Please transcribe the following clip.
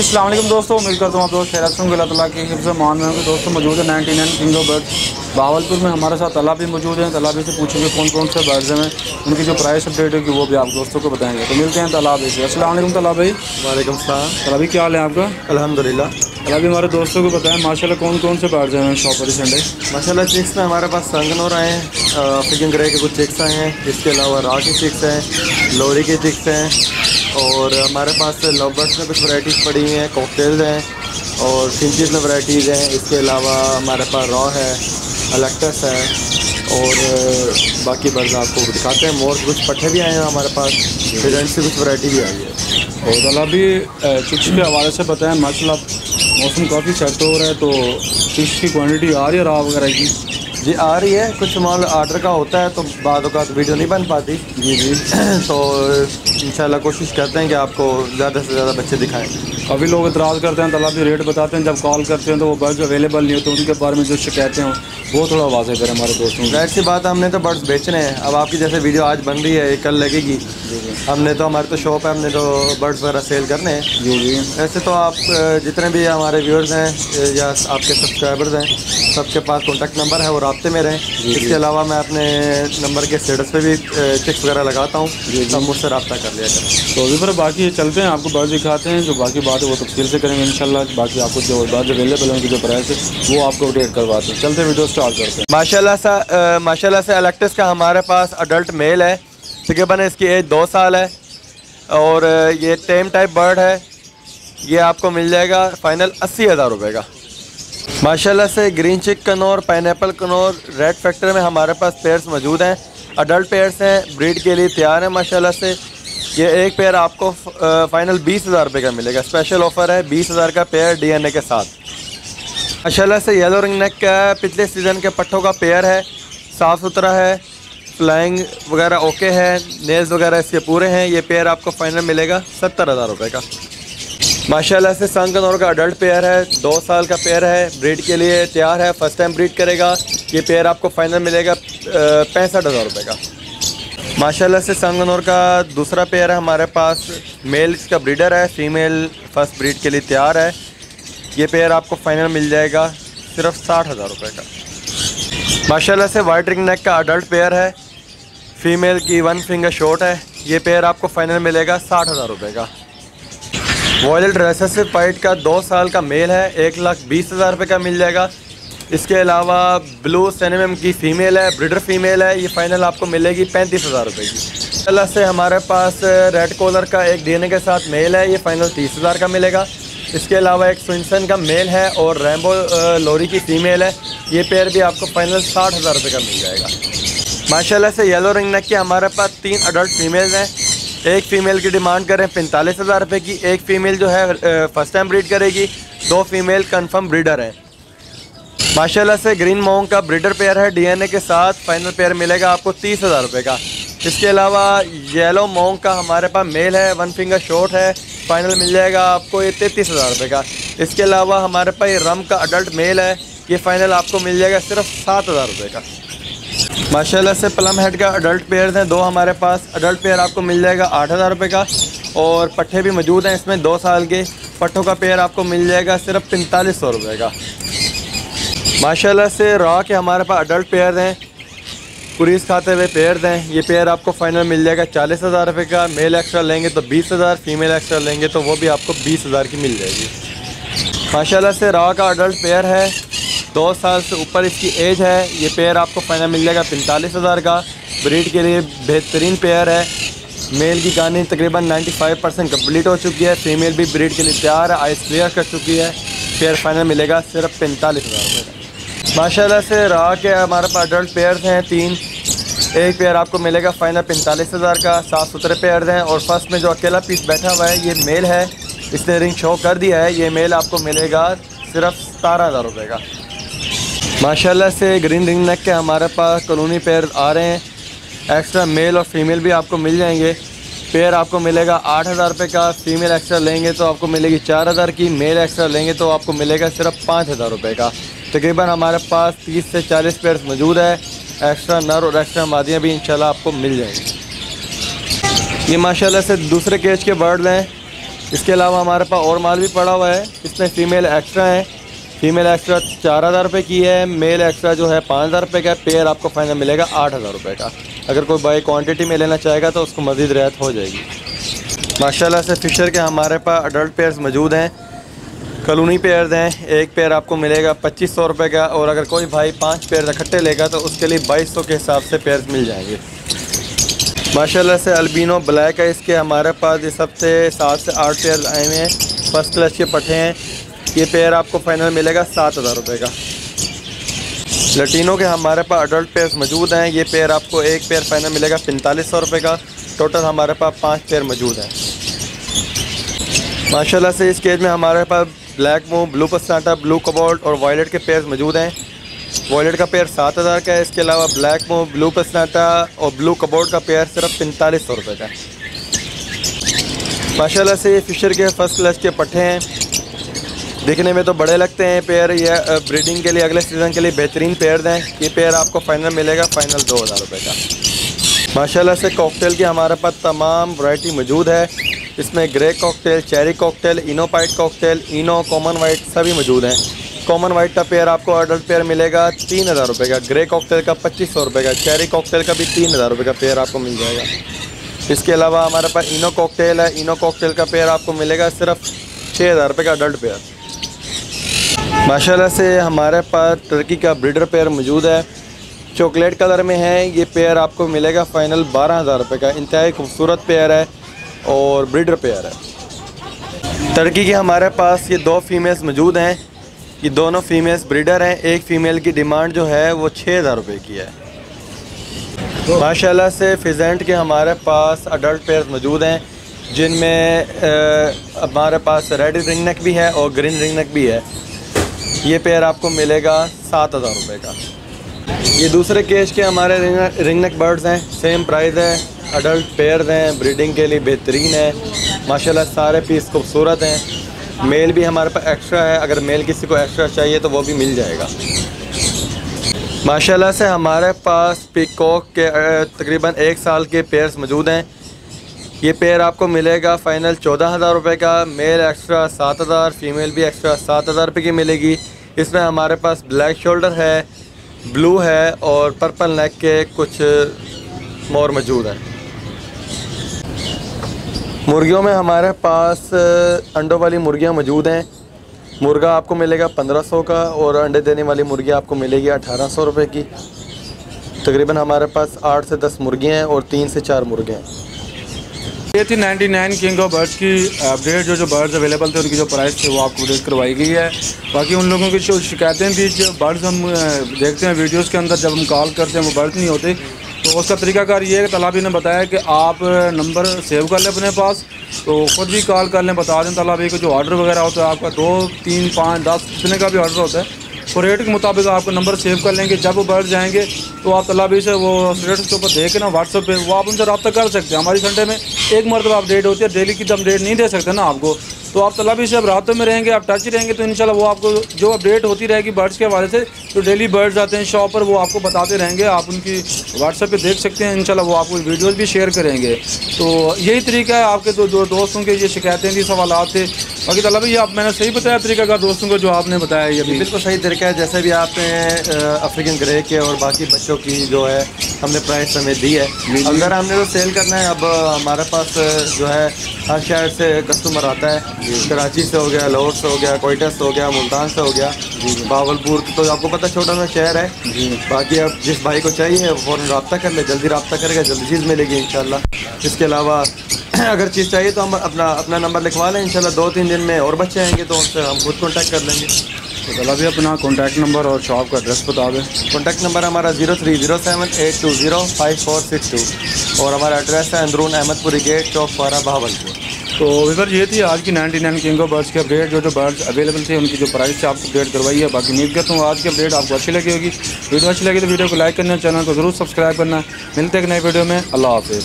अस्सलाम वालेकुम दोस्तों, उम्मीद करता हूँ आप दोस्त खैरियत से होंगे। अल्लाह ताला की हिफ्ज़ मान में होंगे। दोस्तों मौजूद है 99 किंग ऑफ बर्ड्स भावलपुर में। हमारे साथ ताला भी मौजूद हैं। ताला भी से पूछेंगे कौन कौन से बर्ड्स हैं, उनकी जो प्राइस अपडेट होगी वो भी आप दोस्तों को बताएंगे। तो मिलते हैं ताला भाई से। अस्सलाम वालेकुम ताला भाई। वालेकुम सलाम। ताला भाई क्या हाल है आपका? अल्हम्दुलिल्लाह। ताला भी हमारे दोस्तों को बताएं माशाल्लाह कौन कौन से बर्ड्स हैं शॉप पर संडे। माशाल्लाह चिक्स में हमारे पास संगनोर आए हैं, अफ्रीकन ग्रे के कुछ चिक्स आए हैं। इसके अलावा रा के चिक्स हैं, लोरी के चिक्स हैं, और हमारे पास लव बर्ड्स में कुछ वैराइटीज़ पड़ी हुई हैं, कॉकटेल्स हैं और फिंचेस में वैराइटीज़ हैं। इसके अलावा हमारे पास रॉ है, अलेक्टस है और बाकी बर्ड्स आपको दिखाते हैं। मोर कुछ पट्टे भी आए हैं हमारे पास, फिजेंट से कुछ वैरायटी भी आई है। और ताला भी चिक्स के हवाले से बताएं माशाल्लाह मौसम काफ़ी सेट हो रहा है, तो चिक्स की क्वान्टिटी आ रही है रॉ वगैरह की? जी आ रही है। कुछ माल आर्डर का होता है तो बाद का वीडियो नहीं बन पाती। जी जी। तो इंशाल्लाह कोशिश करते हैं कि आपको ज़्यादा से ज़्यादा बच्चे दिखाएं। काफ़ी लोग इतराज़ करते हैं, ताला भी रेट बताते हैं, जब कॉल करते हैं तो वो बर्ड्स अवेलेबल नहीं होते, उनके बारे में जो शिकायतें हैं वो थोड़ा वाज़ेह करें हमारे दोस्तों को। जाहिर सी बात है, हमने तो बर्ड्स बेचने हैं। अब आपकी जैसे वीडियो आज बन रही है, कल लगेगी। हमने तो हमारी तो शॉप है, हमने तो बर्ड्स वगैरह सेल करने हैं। जी जी। ऐसे तो आप जितने भी हमारे व्यूअर्स हैं या आपके सब्सक्राइबर्स हैं, सबके पास कॉन्टैक्ट नंबर है और राब्ते में रहें। इसके अलावा मैं अपने नंबर के स्टेटस पे भी चिक्स वगैरह लगाता हूँ, सब मुझसे रब्ता कर लिया करें। तो अभी पर बाकी चलते हैं, आपको बर्ड्स दिखाते हैं। जो बाकी बात है वो तफसील से करेंगे इंशाल्लाह। बाकी आपको जो बर्ड्स अवेलेबल हैं उनकी जो प्राइस है वो आपको अपडेट करवाते हैं। चलते हैं, वीडियो स्टार्ट करते हैं। माशाल्लाह से अलेक्टस का हमारे पास अडल्ट मेल है। तकरीबन इसकी एज 2 साल है और ये टेम टाइप बर्ड है। ये आपको मिल जाएगा फाइनल 80,000 रुपये का। माशाल्लाह से ग्रीन चिक Knorr, pineapple Knorr, red factor में हमारे पास पेयर्स मौजूद हैं। अडल्ट पेयर्स हैं, ब्रीड के लिए तैयार हैं। माशाल्लाह से ये एक पेयर आपको फाइनल 20,000 रुपये का मिलेगा। स्पेशल ऑफ़र है 20,000 का पेयर डीएनए के साथ। माशाल्लाह से येलो रिंग नेक का पिछले सीज़न के पट्टों का पेयर है, साफ़ सुथरा है, फ्लाइंग वगैरह ओके है, नेल्स वगैरह इसके पूरे हैं। ये पेयर आपको फाइनल मिलेगा 70,000 रुपये का। माशाल्लाह से संगनौर का अडल्ट पेयर है, 2 साल का पेयर है, ब्रीड के लिए तैयार है, फर्स्ट टाइम ब्रीड करेगा। ये पेयर आपको फाइनल मिलेगा 65,000 रुपये का। माशाल्लाह से संगनौर का दूसरा पेयर है हमारे पास, मेल इसका ब्रीडर है, फीमेल फर्स्ट ब्रीड के लिए तैयार है। ये पेयर आपको फाइनल मिल जाएगा सिर्फ 60,000 रुपये का। माशाल्लाह से वाइट रिंग नेक का अडल्ट पेयर है, फीमेल की 1 फिंगर शॉट है। ये पेयर आपको फाइनल मिलेगा 60,000 रुपये का। वॉयलेट रेसेसिव वाइट का 2 साल का मेल है, 1,20,000 रुपये का मिल जाएगा। इसके अलावा ब्लू सेनेमम की फ़ीमेल है, ब्रीडर फीमेल है। ये फाइनल आपको मिलेगी 35,000 रुपये की। माशाल्लाह से हमारे पास रेड कॉलर का एक डीएनए के साथ मेल है, ये फाइनल 30,000 का मिलेगा। इसके अलावा एक स्विंसन का मेल है और रैम्बो लोरी की फ़ीमेल है। ये पेयर भी आपको फाइनल 60,000 रुपये का मिल जाएगा। माशाल्लाह से येलो रिंग नेक के हमारे पास 3 अडल्ट फीमेल्स हैं। एक फ़ीमेल की डिमांड करें 45,000 रुपये की। एक फ़ीमेल जो है फर्स्ट टाइम ब्रीड करेगी, 2 फीमेल कंफर्म ब्रीडर हैं। माशाल्लाह से ग्रीन मोंग का ब्रीडर पेयर है डीएनए के साथ, फाइनल पेयर मिलेगा आपको 30,000 रुपये का। इसके अलावा येलो मोंग का हमारे पास मेल है, 1 फिंगर शॉट है, फाइनल मिल जाएगा आपको ये 33,000 रुपये का। इसके अलावा हमारे पास ये रम का अडल्ट मेल है, ये फाइनल आपको मिल जाएगा सिर्फ 7,000 रुपये का। माशाल्लाह से प्लम हेड का अडल्ट पेयर हैं 2 हमारे पास। अडल्ट पेयर आपको मिल जाएगा 8,000 रुपये का और पट्ठे भी मौजूद हैं इसमें 2 साल के। पट्ठों का पेयर आपको मिल जाएगा सिर्फ 4500 रुपये का। माशाल्लाह से रॉ के हमारे पास अडल्ट पेयर हैं, कुरीस खाते हुए पेयर हैं। ये पेयर आपको फाइनल मिल जाएगा 40,000 रुपये का। मेल एक्स्ट्रा लेंगे तो 20,000, फीमेल एक्स्ट्रा लेंगे तो वो भी आपको 20,000 की मिल जाएगी। माशाल्लाह से रॉ का अडल्ट पेयर है, 2 साल से ऊपर इसकी एज है। ये पेयर आपको फाइनल मिल जाएगा 45,000 का। ब्रीड के लिए बेहतरीन पेयर है। मेल की कहानी तकरीबन 95% कम्प्लीट हो चुकी है, फीमेल भी ब्रीड के लिए तैयार है, आइस क्लियर कर चुकी है। पेयर फाइनल मिलेगा सिर्फ 45,000 रुपये का। माशाल्लाह से रॉ के हमारे पास अडल्ट पेयर्स हैं 3। एक पेयर आपको मिलेगा फाइनल 45,000 का। साफ़ सुथरे पेयर्स हैं और फर्स्ट में जो अकेला पीस बैठा हुआ है ये मेल है, इसने रिंग शो कर दिया है। ये मेल आपको मिलेगा सिर्फ 17,000 रुपये का। माशाल्लाह से ग्रीन रिंग नेक के हमारे पास कॉलोनी पेयर आ रहे हैं, एक्स्ट्रा मेल और फीमेल भी आपको मिल जाएंगे। पेयर आपको मिलेगा 8,000 रुपये का। फीमेल एक्स्ट्रा लेंगे तो आपको मिलेगी 4,000 की। मेल एक्स्ट्रा लेंगे तो आपको मिलेगा सिर्फ 5,000 रुपये का। तकरीबन हमारे पास 30 से 40 पेयर्स मौजूद है। एक्स्ट्रा नर और एक्स्ट्रा मादियाँ भी इंशाल्लाह आपको मिल जाएंगी। ये माशाल्लाह से दूसरे केज के बर्ड हैं, इसके अलावा हमारे पास और माल भी पड़ा हुआ है। इसमें फ़ीमेल एक्स्ट्रा है, फ़ीमेल एक्स्ट्रा 4000 रुपये की है, मेल एक्स्ट्रा जो है 5000 रुपये का। पेयर आपको फाइनल मिलेगा 8000 रुपये का। अगर कोई बाई क्वांटिटी में लेना चाहेगा तो उसको मज़ीद रियायत हो जाएगी। माशाल्लाह से फ़िशर के हमारे पास अडल्ट पेयर्स मौजूद हैं, कॉलोनी पेयर्स हैं। एक पेयर आपको मिलेगा 2500 रुपये का, और अगर कोई भाई 5 पेयर इकट्ठे लेगा तो उसके लिए 2200 के हिसाब से पेयर्स मिल जाएंगे। माशाल्लाह से अल्बिनो ब्लैक है, इसके हमारे पास इस हफ्ते 7 से 8 पेयर आए हुए हैं। फर्स्ट क्लास के पट्टे हैं। ये पेयर आपको फाइनल मिलेगा 7000 रुपये का। लटीनों के हमारे पास अडल्ट पेयर्स मौजूद हैं। ये पेयर आपको एक पेयर फाइनल मिलेगा 4500 रुपये का। टोटल हमारे पास 5 पेयर मौजूद हैं। माशाल्लाह से इस केज में हमारे पास ब्लैक मूव, ब्लू पस्नाटा, ब्लू कोबाल्ट और वायलेट के पेयर्स मौजूद हैं। वायलेट का पेयर 7000 का है। इसके अलावा ब्लैक मूव, ब्लू पस्नाटा और ब्लू कोबाल्ट का पेयर सिर्फ 4500 रुपये का है। माशाल्लाह से ये फ़िशर के फर्स्ट क्लास के पट्टे हैं। दिखने में तो बड़े लगते हैं पेयर। ये ब्रीडिंग के लिए अगले सीज़न के लिए बेहतरीन पेयर हैं। ये पेयर आपको फाइनल मिलेगा 2000 रुपये का। माशाल्लाह से कॉकटेल की हमारे पास तमाम वैरायटी मौजूद है। इसमें ग्रे कॉकटेल, चेरी कॉकटेल, इनोपाइट कॉकटेल, इनो, कॉमन वाइट सभी मौजूद हैं। कॉमन वाइट का पेयर आपको अडल्ट पेयर मिलेगा 3000 रुपये का। ग्रे कॉकटेल का 2500 रुपये का। चेरी कॉकटेल का भी 3000 रुपये का पेयर आपको मिल जाएगा। इसके अलावा हमारे पास इनो कॉकटेल है। इनो कॉकटेल का पेयर आपको मिलेगा सिर्फ 6000 रुपये का अडल्ट पेयर। माशाल्लाह से हमारे पास टर्की का ब्रीडर पेयर मौजूद है, चॉकलेट कलर में है। ये पेयर आपको मिलेगा फाइनल 12000 रुपये का। इंतहाई खूबसूरत पेयर है और ब्रीडर पेयर है। टर्की के हमारे पास ये 2 फीमेल्स मौजूद हैं। ये दोनों फीमेल्स ब्रीडर हैं। एक फ़ीमेल की डिमांड जो है वो 6000 रुपये की है। माशाल्लाह से फिजेंट के हमारे पास अडल्ट पेयर्स मौजूद हैं, जिनमें हमारे पास रेड रिंग नेक भी है और ग्रीन रिंग नेक भी है। ये पेयर आपको मिलेगा 7000 रुपये का। ये दूसरे केज के हमारे रिंग नेक बर्ड्स हैं। सेम प्राइस है। अडल्ट पेयर्स हैं, ब्रीडिंग के लिए बेहतरीन है। माशाल्लाह सारे पीस खूबसूरत हैं। मेल भी हमारे पास एक्स्ट्रा है। अगर मेल किसी को एक्स्ट्रा चाहिए तो वो भी मिल जाएगा। माशाल्लाह से हमारे पास पीकॉक के तकरीबन 1 साल के पेयर्स मौजूद हैं। ये पेयर आपको मिलेगा फ़ाइनल 14000 रुपये का। मेल एक्स्ट्रा 7000, फीमेल भी एक्स्ट्रा 7000 रुपये की मिलेगी। इसमें हमारे पास ब्लैक शोल्डर है, ब्लू है और पर्पल नेक के कुछ मोर मौजूद हैं। मुर्गियों में हमारे पास अंडों वाली मुर्गियां मौजूद हैं। मुर्गा आपको मिलेगा 1500 का और अंडे देने वाली मुर्गी आपको मिलेगी 1800 रुपये की। तकरीबन हमारे पास 8 से 10 मुर्गियाँ हैं और 3 से 4 मुर्गे हैं। ये थी 99 किंग ऑफ बर्ड्स की अपडेट। जो बर्ड्स अवेलेबल थे उनकी जो प्राइस थी वो आपको अपडेट करवाई गई है। बाकी उन लोगों की जो शिकायतें थी, जो बर्ड्स हम देखते हैं वीडियोस के अंदर जब हम कॉल करते हैं वो बर्ड्स नहीं होते, तो उसका तरीकाकार ये है कि तालाबी ने बताया कि आप नंबर सेव कर लें अपने पास, तो ख़ुद भी कॉल कर लें, बता दें तालाबी को जो ऑर्डर वगैरह होता है आपका 2, 3, 5, 10 जितने का भी ऑर्डर होता है, तो रेट के मुताबिक आपका नंबर सेव कर लेंगे। जब वो बर्ड जाएंगे तो आप तालाबी से वो रेट के ऊपर देख के ना व्हाट्सएप पे वो आप उनसे रब्ता कर सकते हैं। हमारी संडे में एक मरतबा अपडेट होती है, डेली की तो हम डेट नहीं दे सकते ना आपको, तो आप तालाबी से अब राब्ते में रहेंगे, आप टच रहेंगे तो इंशाल्लाह वो आपको जो अपडेट होती रहेगी बर्ड्स के हवाले से, जो डेली बर्ड्स आते हैं शॉप पर वो आपको बताते रहेंगे। आप उनकी व्हाट्सएप पे देख सकते हैं। इंशाल्लाह वो आपको वीडियोस भी शेयर करेंगे। तो यही तरीका है। आपके जो दोस्तों के ये शिकायतें थी, सवाल थे, बाकी तालाबी ये आप मैंने सही बताया तरीका का दोस्तों को जो आपने बताया, ये भी बिल्कुल सही तरीका है। जैसे भी आपने अफ्रीकन ग्रे के और बाकी बच्चों की जो है हमने प्राइस हमें दी है। अगर हमने तो सेल करना है, अब हमारे पास जो है हर शहर से कस्टमर आता है। कराची से हो गया, लाहौर से हो गया, कोयटा से हो गया, मुल्तान से हो गया, बावलपुर, तो आपको पता छोटा सा शहर है। बाकी अब जिस भाई को चाहिए फ़ौरन रब्ता कर ले, जल्दी रब्ता करेगा जल्दी चीज़ मिलेगी इंशाल्लाह। इसके अलावा अगर चीज़ चाहिए तो हम अपना नंबर लिखवा लें। इंशाल्लाह 2-3 दिन में और बच्चे आएंगे तो उनसे हम खुद कॉन्टैक्ट कर लेंगे। तो चला भी अपना कॉन्टैक्ट नंबर और शॉप का एड्रेस बता दें। कॉन्टैक्ट नंबर हमारा 030782054462 और हमारा एड्रेस है अंदरून अहमदपुरी गेट, चौक पारा, बहावलपुर। तो विवर ये थी आज की 99 किंग ऑफ बर्ड्स की अपडेट। जो बर्ड्स अवेलेबल थे उनकी जो प्राइस से आपको अपडेट करवाई है। बाकी उम्मीद करता हूँ आज की अपडेट आपको अच्छी लगी होगी। वीडियो अच्छी लगी तो वीडियो को लाइक करना, चैनल को ज़रूर सब्सक्राइब करना। मिलते हैं एक नई वीडियो में। अल्लाह हाफिज़।